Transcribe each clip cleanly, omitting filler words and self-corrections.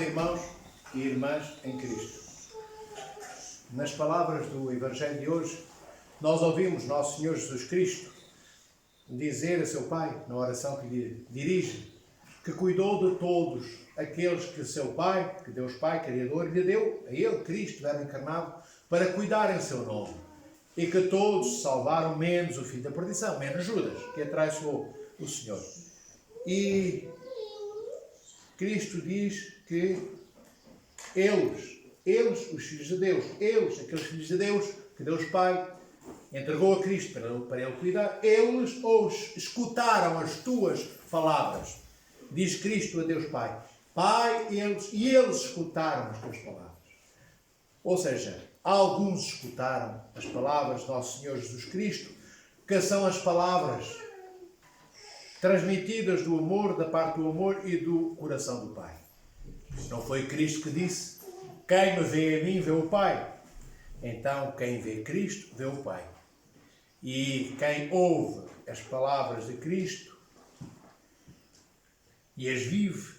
irmãos e irmãs em Cristo. Nas palavras do Evangelho de hoje, nós ouvimos Nosso Senhor Jesus Cristo dizer a seu Pai, na oração que lhe dirige, que cuidou de todos aqueles que seu Pai, que Deus Pai, Criador, lhe deu a Ele, Cristo, Verbo encarnado, para cuidar em seu nome. E que todos salvaram, menos o filho da perdição, menos Judas, que atraiçoou o Senhor. E Cristo diz que eles, os filhos de Deus, aqueles filhos de Deus, que Deus Pai entregou a Cristo para Ele cuidar, eles escutaram as tuas palavras. Diz Cristo a Deus Pai. Pai, eles escutaram as tuas palavras. Ou seja, alguns escutaram as palavras de Nosso Senhor Jesus Cristo, que são as palavras transmitidas do amor, da parte do amor e do coração do Pai. Não foi Cristo que disse: quem me vê a mim, vê o Pai. Então, quem vê Cristo, vê o Pai. E quem ouve as palavras de Cristo e as vive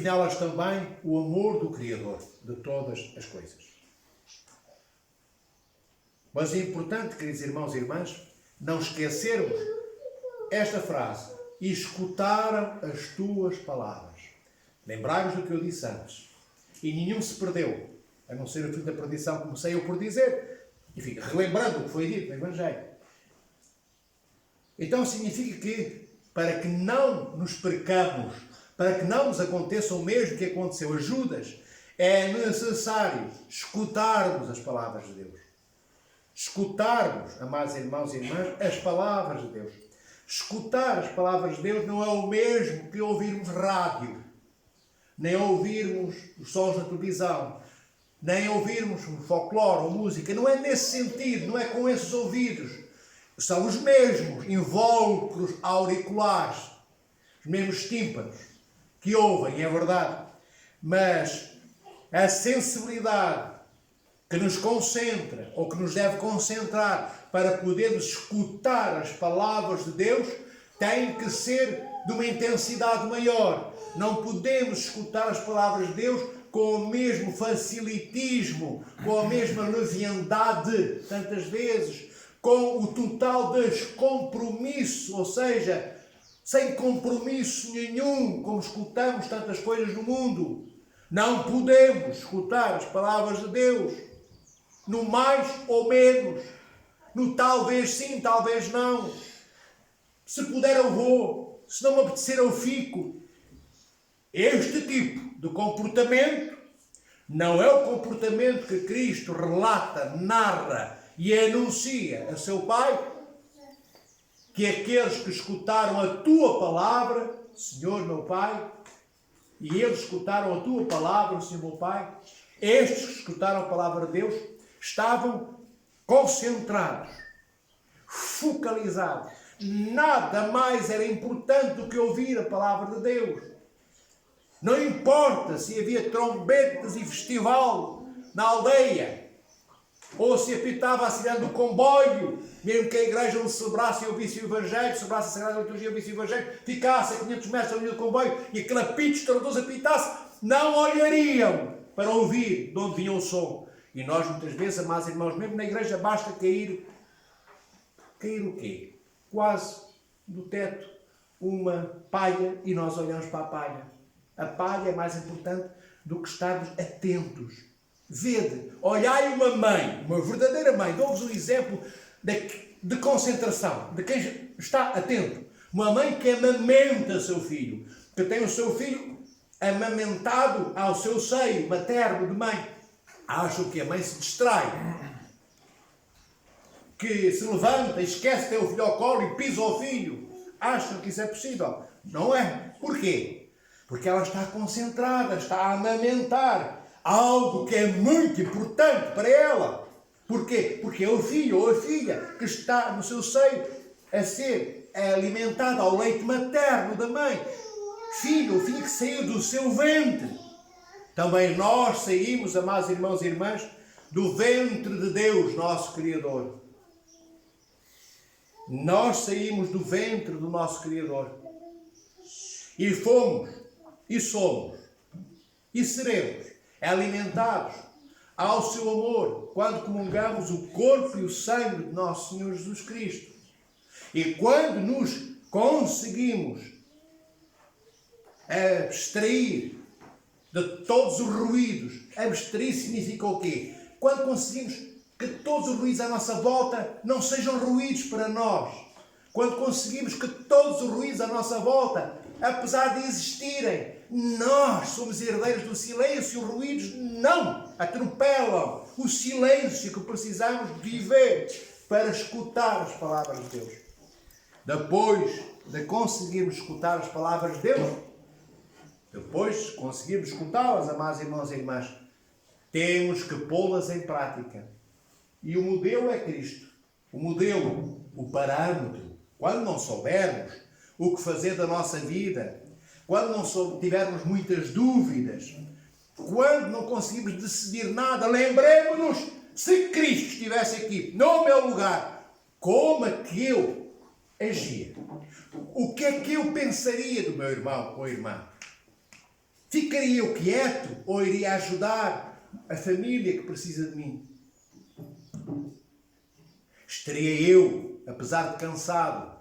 nelas também o amor do Criador de todas as coisas. Mas é importante, queridos irmãos e irmãs, não esquecermos esta frase: e escutaram as tuas palavras. Lembrai-vos do que eu disse antes. E nenhum se perdeu, a não ser o filho da perdição, comecei eu por dizer. Enfim, relembrando o que foi dito no Evangelho. Então significa que, para que não nos percamos, para que não nos aconteça o mesmo que aconteceu a Judas, é necessário escutarmos as palavras de Deus. Escutarmos, amados irmãos e irmãs, as palavras de Deus. Escutar as palavras de Deus não é o mesmo que ouvirmos rádio, nem ouvirmos os sons da televisão, nem ouvirmos um folclore ou música. Não é nesse sentido, não é com esses ouvidos. São os mesmos invólucros auriculares, os mesmos tímpanos que ouvem, é verdade. Mas a sensibilidade que nos concentra, ou que nos deve concentrar para podermos escutar as palavras de Deus, tem que ser de uma intensidade maior. Não podemos escutar as palavras de Deus com o mesmo facilitismo, com a mesma leviandade, tantas vezes, com o total descompromisso, ou seja, sem compromisso nenhum, como escutamos tantas coisas no mundo. Não podemos escutar as palavras de Deus no mais ou menos, no talvez sim, talvez não. Se puder eu vou, se não me apetecer eu fico. Este tipo de comportamento não é o comportamento que Cristo relata, narra e anuncia a seu Pai, que aqueles que escutaram a tua palavra, Senhor meu Pai, e eles escutaram a tua palavra, Senhor meu Pai, estes que escutaram a palavra de Deus, estavam concentrados, focalizados. Nada mais era importante do que ouvir a palavra de Deus. Não importa se havia trombetas e festival na aldeia, ou se apitava a sirene do comboio, mesmo que a igreja não celebrasse e ouvisse o Evangelho, celebrasse a Sagrada Liturgia e ouvisse o Evangelho, ficasse a 500 metros da linha do comboio e aquele apito estrondoso apitasse, não olhariam para ouvir de onde vinha o som. E nós muitas vezes, amados irmãos, mesmo na igreja basta cair o quê? Quase do teto uma palha e nós olhamos para a palha. A palha é mais importante do que estarmos atentos. Vede, olhai uma mãe, uma verdadeira mãe, dou-vos um exemplo de concentração, de quem está atento. Uma mãe que amamenta seu filho, que tem o seu filho amamentado ao seu seio materno de mãe. Acham que a mãe se distrai, que se levanta e esquece de ter o filho ao colo e pisa o filho. Acham que isso é possível. Não é. Porquê? Porque ela está concentrada, está a amamentar algo que é muito importante para ela. Porquê? Porque é o filho ou a filha que está no seu seio a ser alimentada ao leite materno da mãe. Filho ou filha que saiu do seu ventre. Também nós saímos, amados irmãos e irmãs, do ventre de Deus, nosso Criador. Nós saímos do ventre do nosso Criador. E fomos e somos e seremos alimentados ao seu amor quando comungamos o corpo e o sangue de nosso Senhor Jesus Cristo. E quando nos conseguimos abstrair de todos os ruídos. Abstrair significa o quê? Quando conseguimos que todos os ruídos à nossa volta não sejam ruídos para nós. Quando conseguimos que todos os ruídos à nossa volta, apesar de existirem, nós somos herdeiros do silêncio, os ruídos não atropelam o silêncio que precisamos viver para escutar as palavras de Deus. Depois de conseguirmos escutar as palavras de Deus, depois de conseguirmos escutá-las, amados irmãos e irmãs, temos que pô-las em prática. E o modelo é Cristo. O modelo, o parâmetro. Quando não soubermos o que fazer da nossa vida, quando não tivermos muitas dúvidas, quando não conseguimos decidir nada, lembremos-nos, se Cristo estivesse aqui, no meu lugar, como é que eu agia? O que é que eu pensaria do meu irmão ou irmã? Ficaria eu quieto ou iria ajudar a família que precisa de mim? Estaria eu, apesar de cansado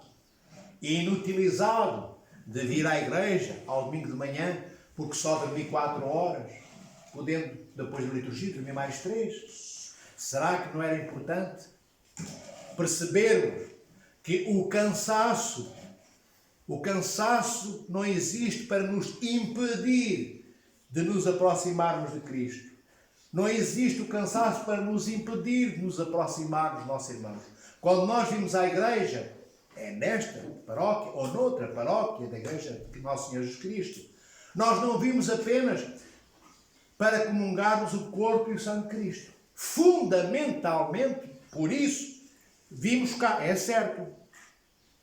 e inutilizado de vir à igreja ao domingo de manhã, porque só dormi 4 horas, podendo, depois da liturgia, dormir mais 3? Será que não era importante percebermos que o cansaço não existe para nos impedir de nos aproximarmos de Cristo. Não existe o cansaço para nos impedir de nos aproximarmos dos nossos irmãos. Quando nós vimos à igreja, é nesta paróquia ou noutra paróquia da igreja de Nosso Senhor Jesus Cristo, nós não vimos apenas para comungarmos o corpo e o sangue de Cristo. Fundamentalmente, por isso, vimos cá, é certo,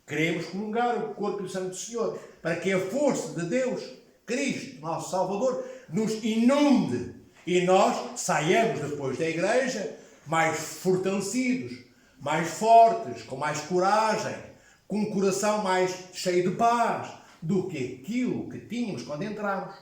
queremos comungar o corpo e o sangue do Senhor, para que a força de Deus, Cristo, nosso Salvador, nos inunde e nós saiamos depois da igreja mais fortalecidos, mais fortes, com mais coragem, com um coração mais cheio de paz do que aquilo que tínhamos quando entramos.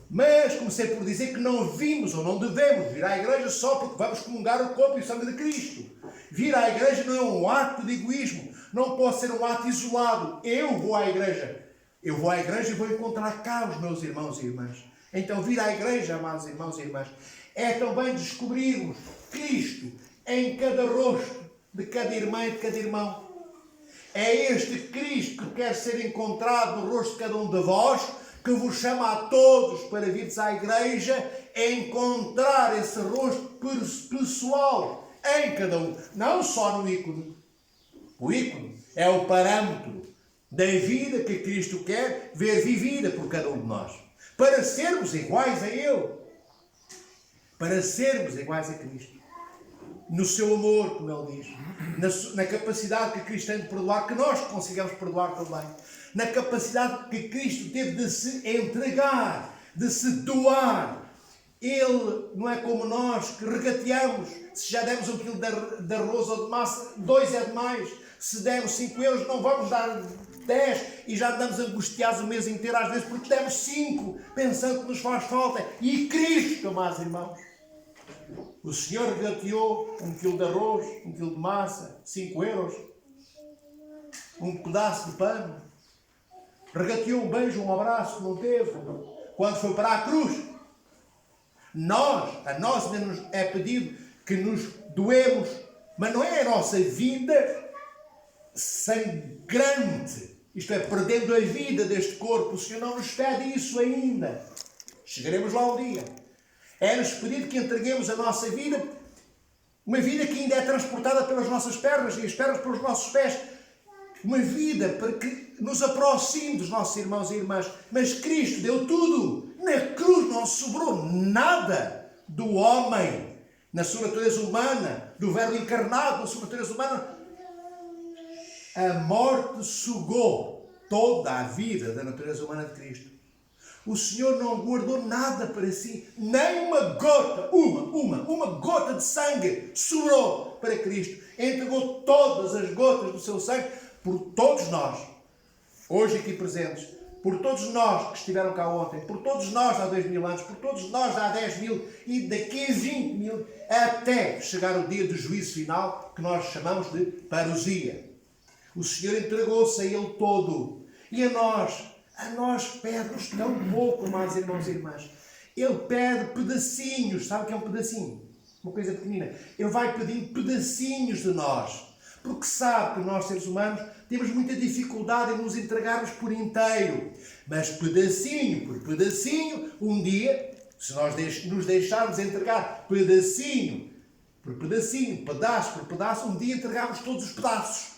Mas comecei por dizer que não vimos ou não devemos vir à igreja só porque vamos comungar o corpo e o sangue de Cristo. Vir à igreja não é um ato de egoísmo, não pode ser um ato isolado. Eu vou à igreja e vou encontrar cá os meus irmãos e irmãs. Então vir à igreja, amados irmãos e irmãs, é também descobrirmos Cristo em cada rosto de cada irmã e de cada irmão. É este Cristo que quer ser encontrado no rosto de cada um de vós, que vos chama a todos para virdes à igreja, é encontrar esse rosto pessoal em cada um, não só no ícone. O ícone é o parâmetro da vida que Cristo quer ver vivida por cada um de nós, para sermos iguais a Ele, para sermos iguais a Cristo, no seu amor, como Ele diz, na capacidade que Cristo tem de perdoar, que nós consigamos perdoar também, na capacidade que Cristo teve de se entregar, de se doar. Ele não é como nós que regateamos. Se já demos 1 quilo de arroz ou de massa, 2 é demais. Se demos 5 euros, não vamos dar 10 e já andamos angustiados o mês inteiro, às vezes porque demos 5, pensando que nos faz falta. E Cristo, amados irmãos, o Senhor regateou 1 quilo de arroz, 1 quilo de massa, 5 euros, um pedaço de pano, regateou um beijo, um abraço que não teve, quando foi para a cruz. A nós ainda nos é pedido que nos doemos, mas não é a nossa vida sangrante, isto é, perdendo a vida deste corpo. O Senhor não nos pede isso ainda. Chegaremos lá um dia. É-nos pedido que entreguemos a nossa vida, uma vida que ainda é transportada pelas nossas pernas e as pernas pelos nossos pés, uma vida para que nos aproxime dos nossos irmãos e irmãs. Mas Cristo deu tudo. Na cruz não sobrou nada do homem, na sua natureza humana, do verbo encarnado na sua natureza humana. A morte sugou toda a vida da natureza humana de Cristo. O Senhor não guardou nada para si, nem uma gota, uma gota de sangue sobrou para Cristo. Entregou todas as gotas do seu sangue por todos nós, hoje aqui presentes, por todos nós que estiveram cá ontem, por todos nós há 2000 anos, por todos nós há 10.000 e daqui a 20.000, até chegar o dia do juízo final, que nós chamamos de parousia. O Senhor entregou-se a Ele todo. E a nós pede-nos tão pouco, amados irmãos e irmãs. Ele pede pedacinhos. Sabe o que é um pedacinho? Uma coisa pequenina. Ele vai pedindo pedacinhos de nós. Porque sabe que nós, seres humanos, temos muita dificuldade em nos entregarmos por inteiro. Mas pedacinho por pedacinho, um dia, se nós nos deixarmos entregar pedacinho por pedacinho, pedaço por pedaço, um dia entregamos todos os pedaços.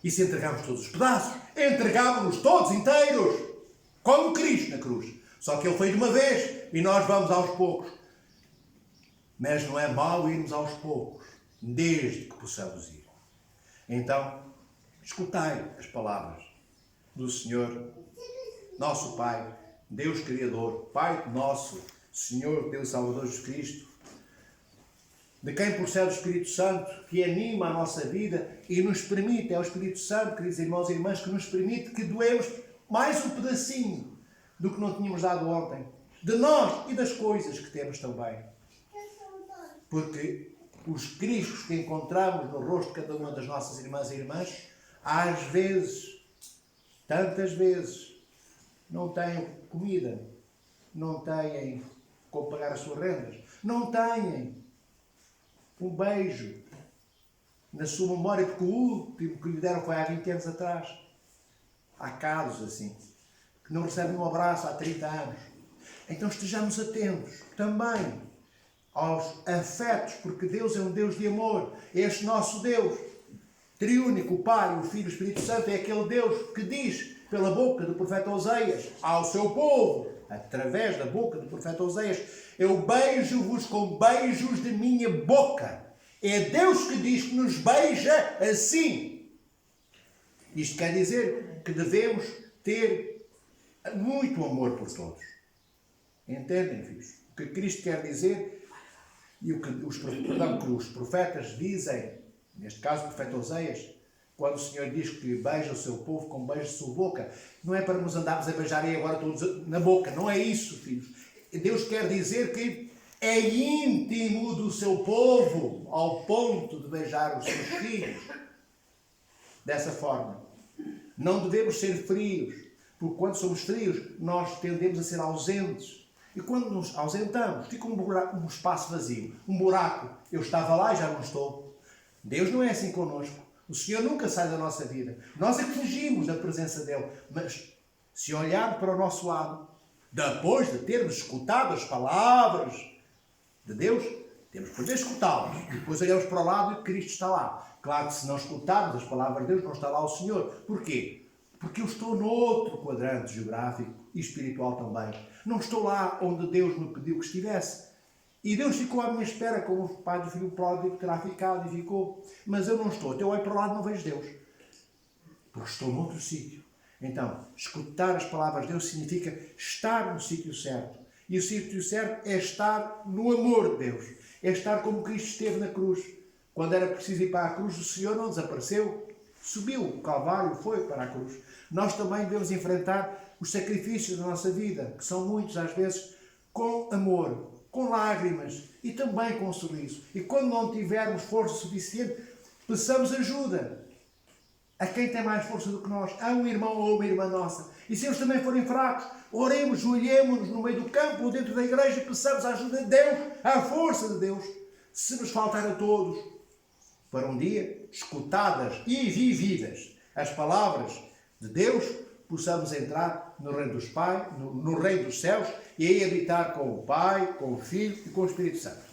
E se entregarmos todos os pedaços, entregamos-nos todos inteiros. Como Cristo na cruz. Só que Ele foi de uma vez e nós vamos aos poucos. Mas não é mau irmos aos poucos, desde que possamos ir. Então, escutai as palavras do Senhor, nosso Pai, Deus Criador, Pai nosso, Senhor, Deus Salvador Jesus Cristo, de quem procede o Espírito Santo, que anima a nossa vida e nos permite, é o Espírito Santo, queridos irmãos e irmãs, que nos permite que doemos mais um pedacinho do que não tínhamos dado ontem, de nós e das coisas que temos também. Porque os cristos que encontramos no rosto de cada uma das nossas irmãs e irmãs, às vezes, tantas vezes, não têm comida, não têm como pagar as suas rendas, não têm um beijo na sua memória, porque o último que lhe deram foi há 20 anos atrás. Há casos assim, que não recebem um abraço há 30 anos. Então estejamos atentos também aos afetos, porque Deus é um Deus de amor. Este nosso Deus, triúnico, o Pai, o Filho e o Espírito Santo, é aquele Deus que diz pela boca do profeta Oseias ao seu povo, através da boca do profeta Oseias: eu beijo-vos com beijos de minha boca. É Deus que diz que nos beija assim. Isto quer dizer que devemos ter muito amor por todos. Entendem, filhos? O que Cristo quer dizer e o que os profetas dizem, neste caso o profeta Oseias, quando o Senhor diz que beija o seu povo com beijo de sua boca, não é para nos andarmos a beijar aí agora todos na boca, não é isso, filhos. Deus quer dizer que é íntimo do seu povo, ao ponto de beijar os seus filhos. Dessa forma. Não devemos ser frios, porque quando somos frios, nós tendemos a ser ausentes. E quando nos ausentamos, fica um espaço vazio, um buraco. Eu estava lá e já não estou. Deus não é assim connosco. O Senhor nunca sai da nossa vida. Nós é que fugimos da presença dEle. Mas se olharmos para o nosso lado, depois de termos escutado as palavras de Deus, temos que poder escutá-las. Depois olhamos para o lado e Cristo está lá. Claro que se não escutarmos as palavras de Deus, não está lá o Senhor. Porquê? Porque eu estou noutro quadrante geográfico e espiritual também. Não estou lá onde Deus me pediu que estivesse. E Deus ficou à minha espera, como o pai do filho pródigo terá ficado e ficou. Mas eu não estou. Eu olho para o lado e não vejo Deus. Porque estou noutro sítio. Então, escutar as palavras de Deus significa estar no sítio certo. E o sítio certo é estar no amor de Deus. É estar como Cristo esteve na cruz. Quando era preciso ir para a cruz, o Senhor não desapareceu. Subiu o Calvário, foi para a cruz. Nós também devemos enfrentar os sacrifícios da nossa vida, que são muitos às vezes, com amor, com lágrimas e também com sorriso. E quando não tivermos força suficiente, peçamos ajuda a quem tem mais força do que nós, a um irmão ou uma irmã nossa. E se eles também forem fracos, oremos, joelhemos-nos no meio do campo ou dentro da igreja e peçamos a ajuda de Deus, a força de Deus, se nos faltar a todos, para um dia, escutadas e vividas as palavras de Deus, possamos entrar no reino dos Pais, no reino dos céus, e aí habitar com o Pai, com o Filho e com o Espírito Santo.